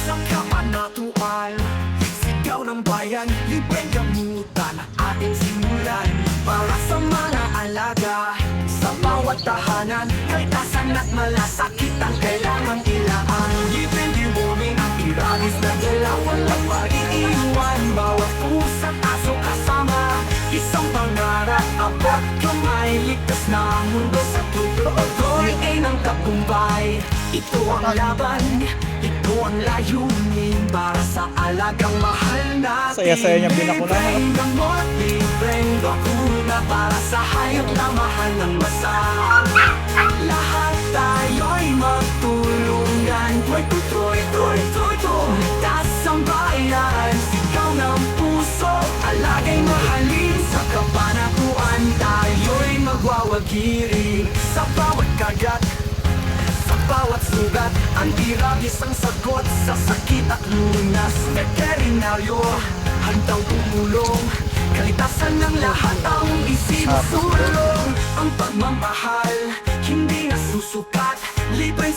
sa kapanatuan. Sigaw ng bayan, libreng gamutan ating simulan. Para sa mga alaga, sa bawat tahanan, kaltasan at malasakit ang kailangang ilaan. Libreng deworming ang iranis na dala, walang maiiwan. Bawat pusa't aso kasama, isang pangarap, abot kamay, ligtas na mundo sa totoo. Tuloy ng tagumpay, ito ang laban, ito ang layunin. Para sa alagang mahal natin, Saya-saya niyang binakulan. libreng gamot, libreng bakuna. Para sa hayop na mahal ng masal, lahat tayo'y magtulungan. Toy, toy, toy, toy, toy, ligtas ang bayan. Sigaw ng puso, alagay mahalin. Sa kapanatuan, tayo'y magwawagiri. Sa bawat kagat, sa bawat sugat, ang iragis ang sagot sa sakit at lunas. Veterinaryo, handang tumulong, kalitasan ng lahat ang isinusulong. Ang pagmamahal, hindi nasusukat, libre